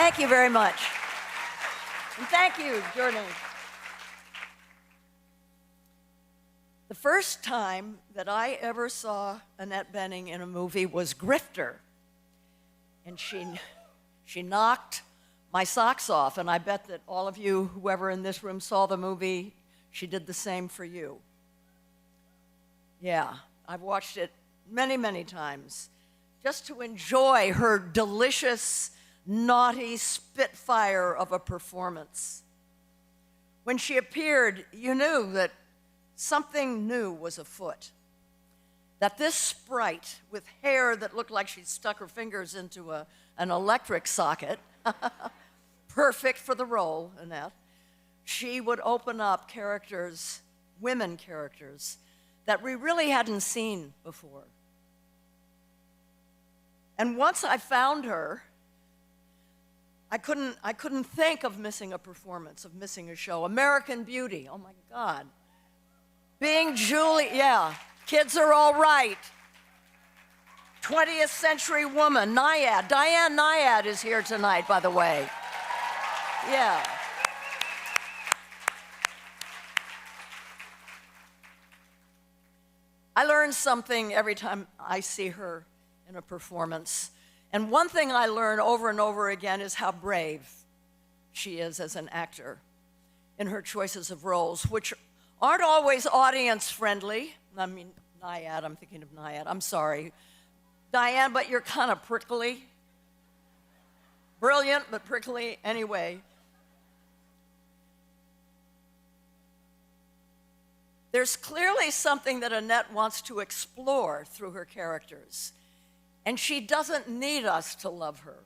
Thank you very much. And thank you, Journey. The first time that I ever saw Annette Bening in a movie was Grifter. And she knocked my socks off, and I bet that all of you, whoever in this room saw the movie, she did the same for you. Yeah, I've watched it many, many times just to enjoy her delicious, naughty spitfire of a performance. When she appeared, you knew that something new was afoot. That this sprite with hair that looked like she'd stuck her fingers into an electric socket, perfect for the role, Annette, she would open up characters, women characters, that we really hadn't seen before. And once I found her, I couldn't think of missing a performance, of missing a show. American Beauty, oh my God. Being Julie, yeah, Kids Are All Right. 20th Century Woman, Nyad. Diane Nyad is here tonight, by the way. Yeah. I learn something every time I see her in a performance. And one thing I learn over and over again is how brave she is as an actor in her choices of roles, which aren't always audience-friendly. I mean, Nyad, I'm thinking of Nyad. I'm sorry. Diane, but you're kind of prickly. Brilliant, but prickly anyway. There's clearly something that Annette wants to explore through her characters, and she doesn't need us to love her.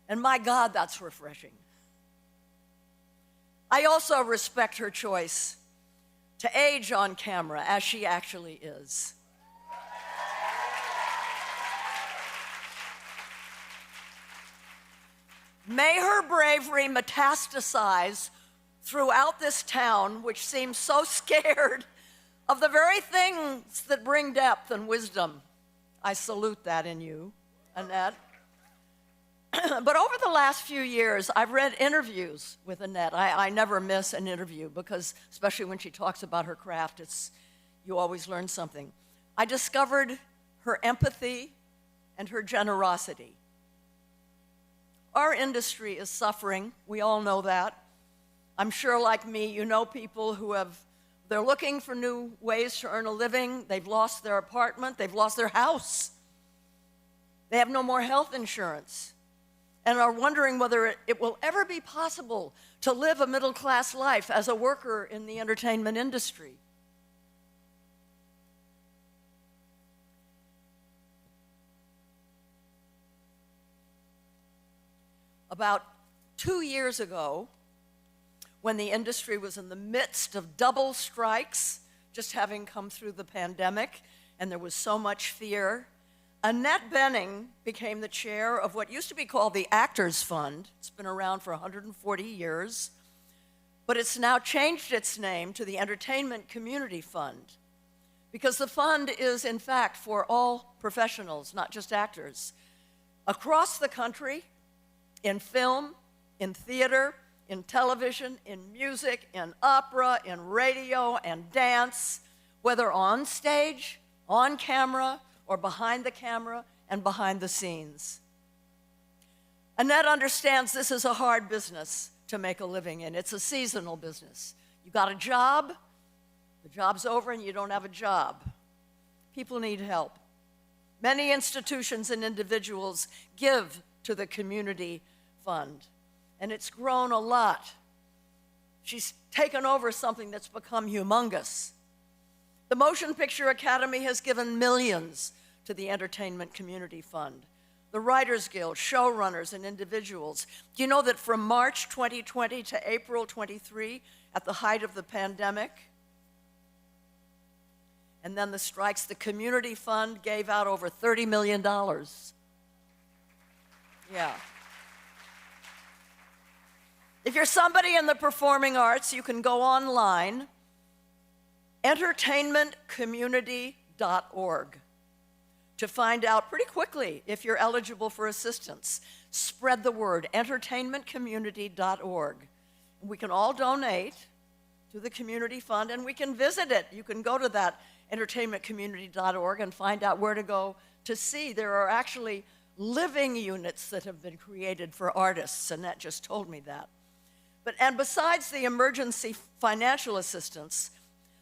And my God, that's refreshing. I also respect her choice to age on camera as she actually is. May her bravery metastasize throughout this town, which seems so scared of the very things that bring depth and wisdom. I salute that in you, Annette. But over the last few years, I've read interviews with Annette. I never miss an interview because, especially when she talks about her craft, you always learn something. I discovered her empathy and her generosity. Our industry is suffering. We all know that. I'm sure, like me, you know people who they're looking for new ways to earn a living. They've lost their apartment. They've lost their house. They have no more health insurance and are wondering whether it will ever be possible to live a middle-class life as a worker in the entertainment industry. About 2 years ago, when the industry was in the midst of double strikes, just having come through the pandemic, and there was so much fear, Annette Bening became the chair of what used to be called the Actors Fund. It's been around for 140 years, but it's now changed its name to the Entertainment Community Fund, because the fund is, in fact, for all professionals, not just actors, across the country, in film, in theater, in television, in music, in opera, in radio, and dance, whether on stage, on camera, or behind the camera and behind the scenes. Annette understands this is a hard business to make a living in. It's a seasonal business. You got a job, the job's over and you don't have a job. People need help. Many institutions and individuals give to the community fund, and it's grown a lot. She's taken over something that's become humongous. The Motion Picture Academy has given millions to the Entertainment Community Fund. The Writers Guild, showrunners, and individuals. Do you know that from March 2020 to April 23, at the height of the pandemic, and then the strikes, the Community Fund gave out over $30 million. Yeah. If you're somebody in the performing arts, you can go online, entertainmentcommunity.org. to find out pretty quickly if you're eligible for assistance. Spread the word, entertainmentcommunity.org. We can all donate to the community fund, and we can visit it. You can go to that entertainmentcommunity.org and find out where to go to see. There are actually living units that have been created for artists. Annette just told me that. And besides the emergency financial assistance,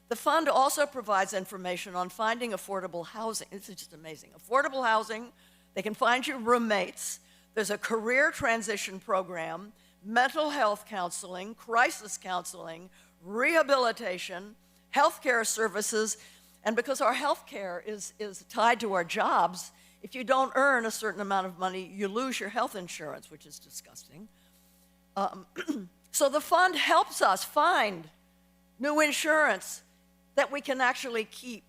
the fund also provides information on finding affordable housing. This is just amazing. Affordable housing, they can find you roommates. There's a career transition program, mental health counseling, crisis counseling, rehabilitation, healthcare services, and because our healthcare is tied to our jobs, if you don't earn a certain amount of money, you lose your health insurance, which is disgusting. So the fund helps us find new insurance that we can actually keep.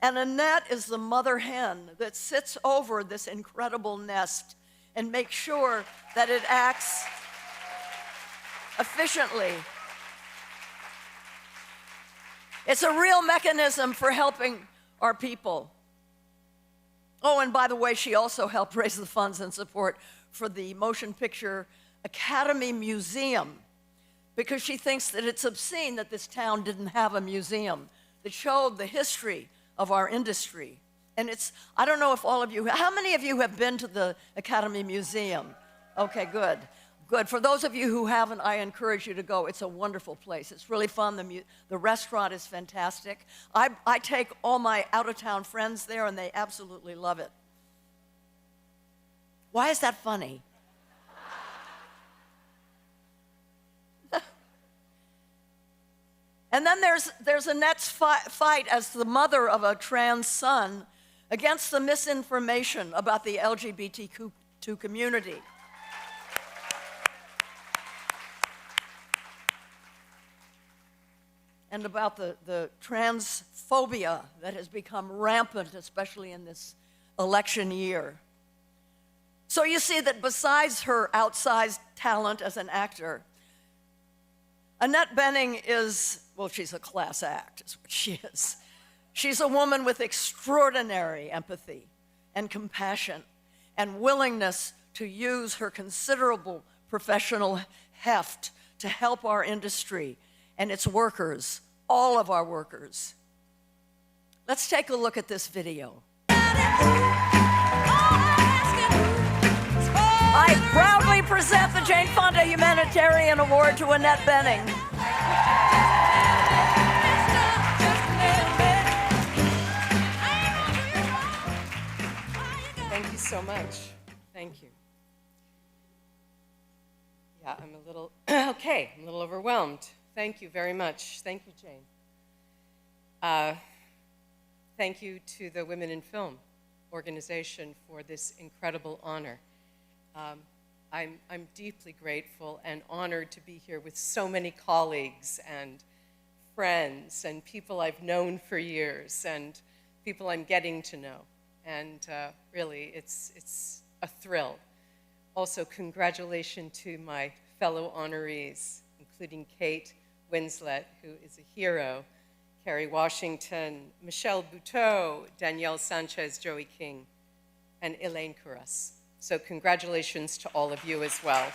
And Annette is the mother hen that sits over this incredible nest and makes sure that it acts efficiently. It's a real mechanism for helping our people. Oh, and by the way, she also helped raise the funds and support for the Motion Picture Academy Museum, because she thinks that it's obscene that this town didn't have a museum that showed the history of our industry. And I don't know if all of you, how many of you have been to the Academy Museum? Okay, good. Good. For those of you who haven't, I encourage you to go. It's a wonderful place. It's really fun. The restaurant is fantastic. I take all my out-of-town friends there, and they absolutely love it. Why is that funny? And then there's Annette's fight as the mother of a trans son against the misinformation about the LGBTQ community. And about the transphobia that has become rampant, especially in this election year. So you see that besides her outsized talent as an actor, Annette Bening is, well, she's a class act, is what she is. She's a woman with extraordinary empathy and compassion and willingness to use her considerable professional heft to help our industry and its workers, all of our workers. Let's take a look at this video. I proudly present the Jane Fonda Humanitarian Award to Annette Bening. Thank you so much. Thank you. Yeah, I'm a little, okay, I'm a little overwhelmed. Thank you very much. Thank you, Jane. Thank you to the Women in Film organization for this incredible honor. I'm deeply grateful and honored to be here with so many colleagues and friends and people I've known for years and people I'm getting to know. And really, it's a thrill. Also, congratulations to my fellow honorees, including Kate Winslet, who is a hero, Kerry Washington, Michelle Buteau, Danielle Sanchez, Joey King, and Elaine Curas. So congratulations to all of you as well.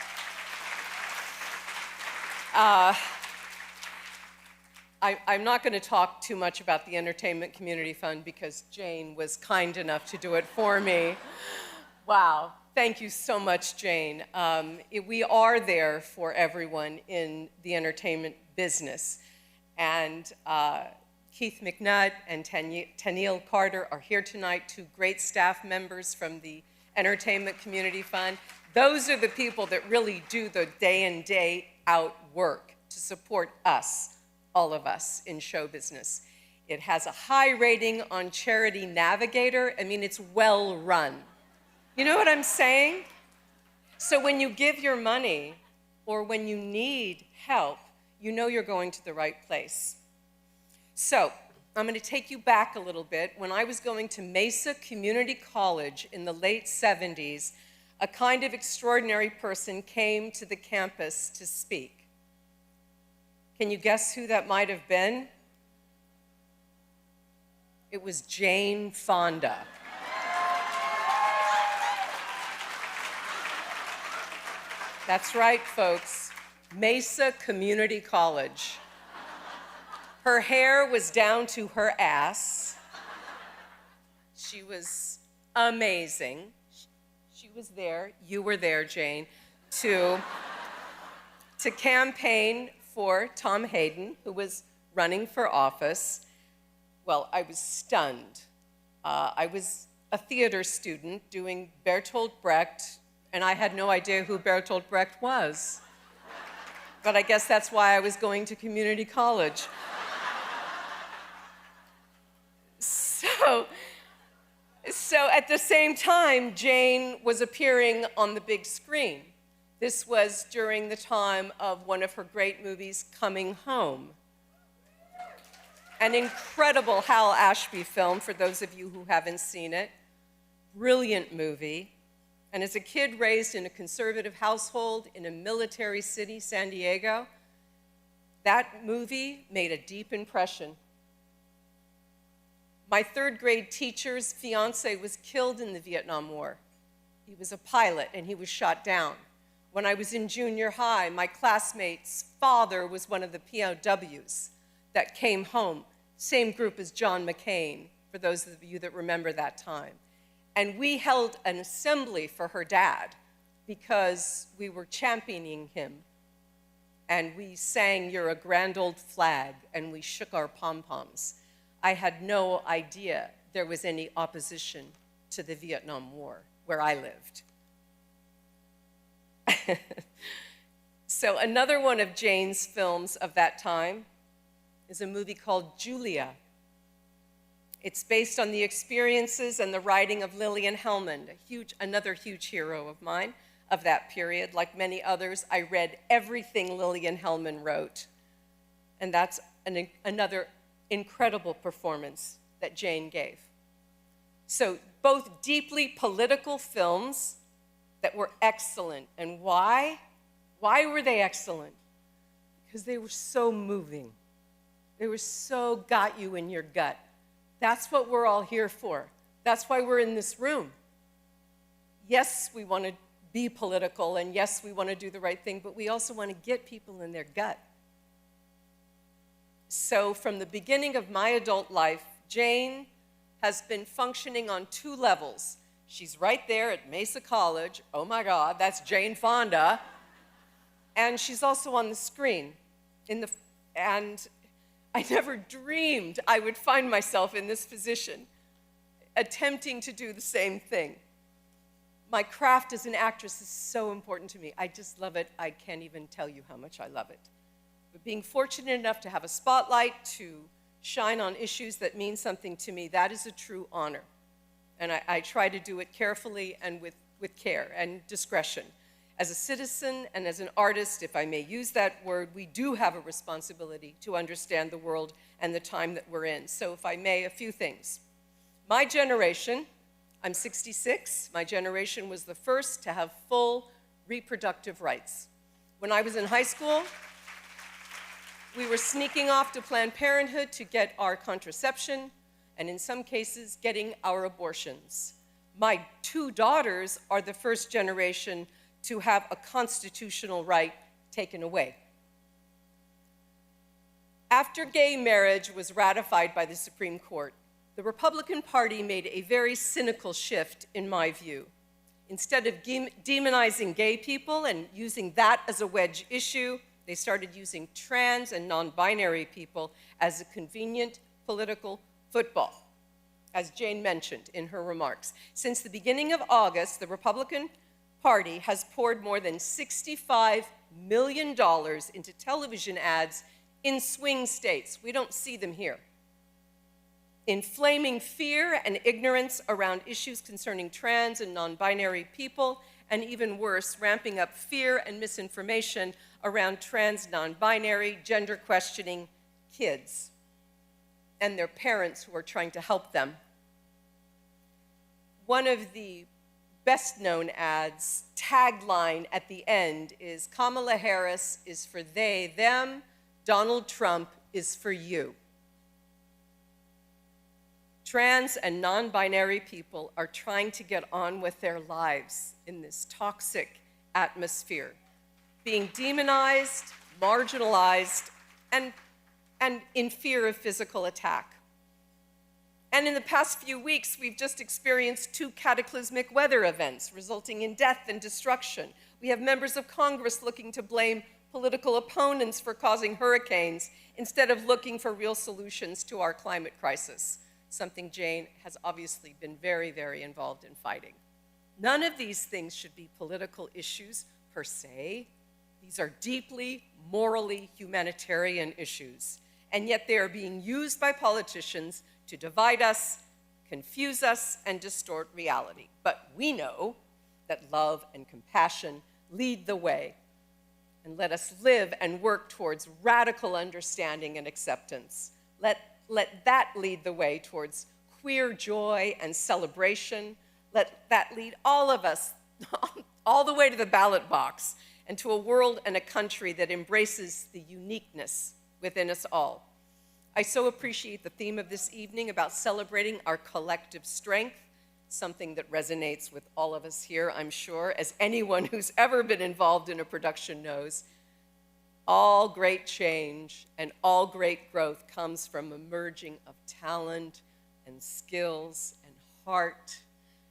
I'm not going to talk too much about the Entertainment Community Fund because Jane was kind enough to do it for me. Wow. Thank you so much, Jane. We are there for everyone in the entertainment business. And Keith McNutt and Tennille Carter are here tonight, two great staff members from the Entertainment Community Fund. Those are the people that really do the day in, day out work to support us, all of us in show business. It has a high rating on Charity Navigator. I mean, it's well run. You know what I'm saying? So when you give your money or when you need help, you know you're going to the right place. So I'm going to take you back a little bit. When I was going to Mesa Community College in the late 70s, a kind of extraordinary person came to the campus to speak. Can you guess who that might have been? It was Jane Fonda. That's right, folks. Mesa Community College. Her hair was down to her ass. She was amazing. She was there, you were there, Jane, to campaign for Tom Hayden, who was running for office. Well, I was stunned. I was a theater student doing Bertolt Brecht, and I had no idea who Bertolt Brecht was. But I guess that's why I was going to community college. So at the same time, Jane was appearing on the big screen. This was during the time of one of her great movies, Coming Home. An incredible Hal Ashby film, for those of you who haven't seen it. Brilliant movie. And as a kid raised in a conservative household in a military city, San Diego, that movie made a deep impression. My third grade teacher's fiance was killed in the Vietnam War. He was a pilot and he was shot down. When I was in junior high, my classmate's father was one of the POWs that came home, same group as John McCain, for those of you that remember that time. And we held an assembly for her dad because we were championing him. And we sang "You're a Grand Old Flag," and we shook our pom-poms. I had no idea there was any opposition to the Vietnam War where I lived. So another one of Jane's films of that time is a movie called Julia. It's based on the experiences and the writing of Lillian Hellman, another huge hero of mine of that period. Like many others, I read everything Lillian Hellman wrote. And that's another incredible performance that Jane gave. So both deeply political films that were excellent. And why? Why were they excellent? Because they were so moving. They were so got you in your gut. That's what we're all here for. That's why we're in this room. Yes, we want to be political, and yes, we want to do the right thing, but we also want to get people in their gut. So from the beginning of my adult life, Jane has been functioning on two levels. She's right there at Mesa College. Oh my God, that's Jane Fonda. And she's also on the screen. And I never dreamed I would find myself in this position, attempting to do the same thing. My craft as an actress is so important to me. I just love it. I can't even tell you how much I love it. But being fortunate enough to have a spotlight, to shine on issues that mean something to me, that is a true honor. And I try to do it carefully and with care and discretion. As a citizen and as an artist, if I may use that word, we do have a responsibility to understand the world and the time that we're in. So if I may, a few things. My generation, I'm 66, my generation was the first to have full reproductive rights. When I was in high school, we were sneaking off to Planned Parenthood to get our contraception, and in some cases, getting our abortions. My two daughters are the first generation to have a constitutional right taken away. After gay marriage was ratified by the Supreme Court, the Republican Party made a very cynical shift, in my view. Instead of demonizing gay people and using that as a wedge issue, they started using trans and non-binary people as a convenient political football, as Jane mentioned in her remarks. Since the beginning of August, the Republican Party has poured more than $65 million into television ads in swing states. We don't see them here. Inflaming fear and ignorance around issues concerning trans and non-binary people, and even worse, ramping up fear and misinformation around trans, non-binary, gender-questioning kids and their parents who are trying to help them. One of the best-known ads, tagline at the end is, "Kamala Harris is for they, them, Donald Trump is for you." Trans and non-binary people are trying to get on with their lives in this toxic atmosphere being demonized, marginalized, and in fear of physical attack. And in the past few weeks, we've just experienced 2 cataclysmic weather events resulting in death and destruction. We have members of Congress looking to blame political opponents for causing hurricanes instead of looking for real solutions to our climate crisis, something Jane has obviously been very, very involved in fighting. None of these things should be political issues per se. These are deeply, morally humanitarian issues, and yet they are being used by politicians to divide us, confuse us, and distort reality. But we know that love and compassion lead the way, and let us live and work towards radical understanding and acceptance. Let that lead the way towards queer joy and celebration. Let that lead all of us all the way to the ballot box and to a world and a country that embraces the uniqueness within us all. I so appreciate the theme of this evening about celebrating our collective strength, something that resonates with all of us here, I'm sure, as anyone who's ever been involved in a production knows. All great change and all great growth comes from a merging of talent and skills and heart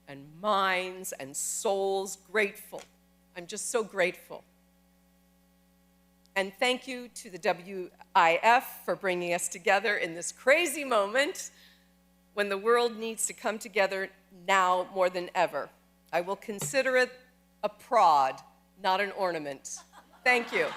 and minds and souls. Grateful. I'm just so grateful. And thank you to the WIF for bringing us together in this crazy moment when the world needs to come together now more than ever. I will consider it a prod, not an ornament. Thank you.